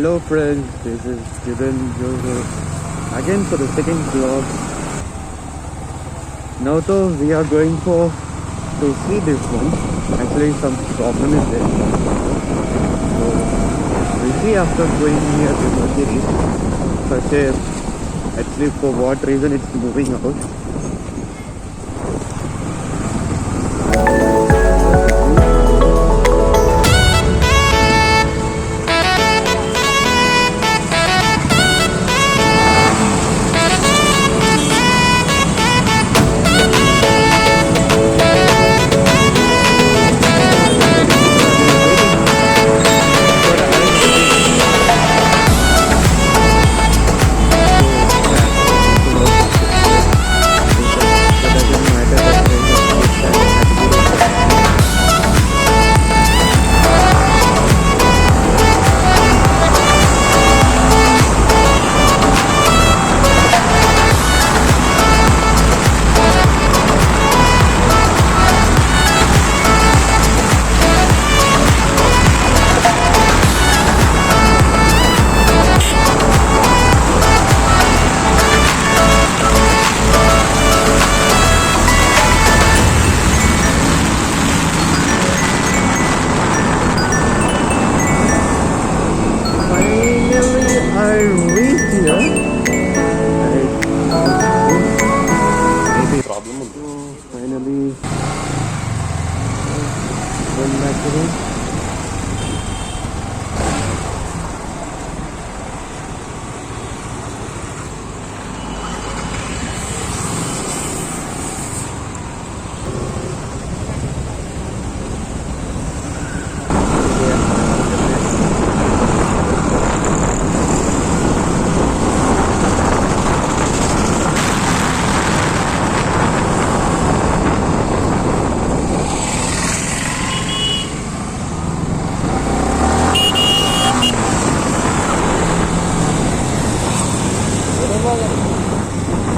Hello friends, this is Jibin Joseph again for the second vlog. Now though we are going to see this one. Actually some problem is there. So we'll see after going near the Mercedes. Such a, actually for what reason it's moving out. I reached here. Maybe problem. Finally, went back to home.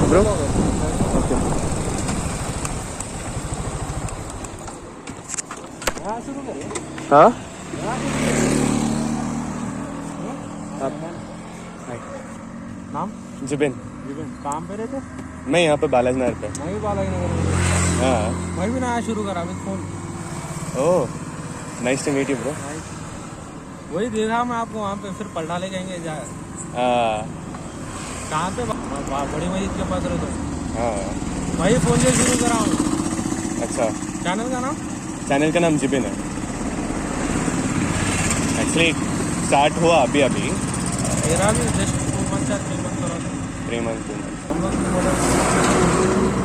Bro? Okay. हाँ? नाम? जिबिन। काम पे रहते? मैं यहाँ पे बालाजी नगर पे। मैं भी बालाजी नगर में। हाँ। मैं भी नया शुरू करा with phone. Oh, nice to meet you bro. वही देखा मैं आपको वहाँ पे, फिर पलटा ले जाएंगे जा। कहाँ पे? बड़ी मस्जिद के पास रहे तो। हाँ। वही फोन से शुरू करा हूँ। अच्छा। चैनल का नाम? चैनल का नाम जिबिन है। एक्चुअली स्टार्ट हुआ अभी। मेरा भी जस्ट 2 months या 3 months करा था। 3 months 2 months।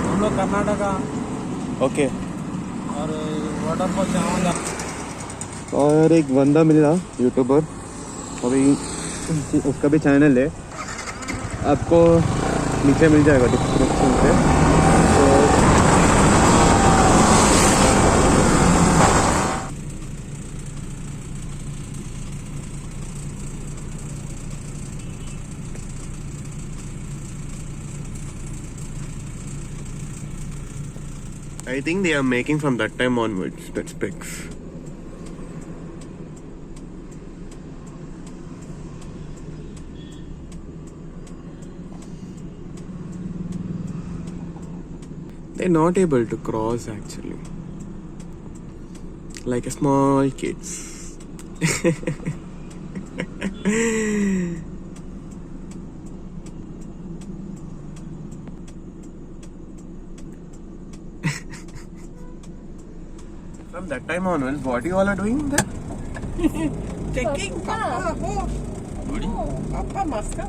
हम लोग कर्नाटका। ओके। और वाटरफॉल से आऊँगा। और एक बंदा मिला यूट्यूबर, अभी उसका भी चैनल है, आपको नीचे मिल जाएगा डिस्क्रिप्शन पे। तो I think they are making from that time onwards that specs. They're not able to cross actually, like a small kids. From that time onwards, what you all are doing there? Taking Papa home. Papa Maska.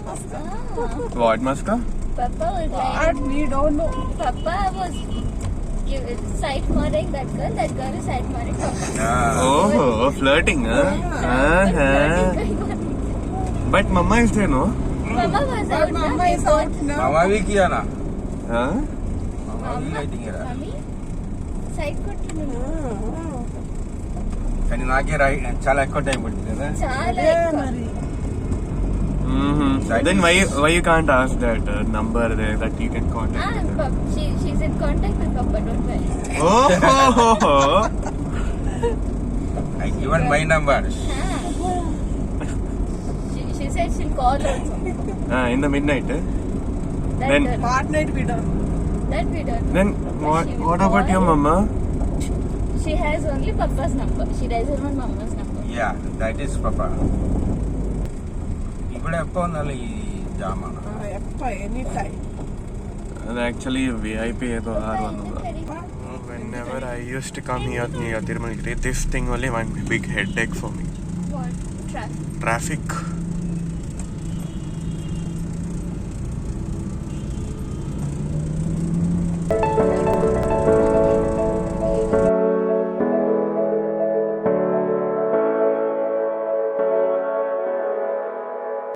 What, Maska? Papa was What? like, We don't know. Papa was sight marring that girl is sight marring Papa. Oh, flirting, huh? But Mama is there, no? Mama was But out. Mama is out now. मामा भी किया ना। Huh? मामा भी lighting करा। Mummy, sight కొట్టింది. కానీ నాకే చాలా ఎక్కువ టైం పడుతుంది కదా. చాలా Yeah, ఎక్కువ. Mari. Then why you can't ask that number there that you can contact? She's in contact with Papa, don't worry. Oh, I given my number. She's said she'll call also. In the midnight. That Then- girl. Part night we done. That we don't. Then But she will what about your call. mama? She has only Papa's number. She doesn't want Mama's number. Yeah, that is Papa. ഇവിടെ എപ്പോ വന്നാലും ഈ ജാമാണ്. Eppa, anytime. And actually VIP तो हर one Papa, होगा. very- Whenever I used to come here near Tirumala, this thing only one big headache for me. What? Traffic. Traffic.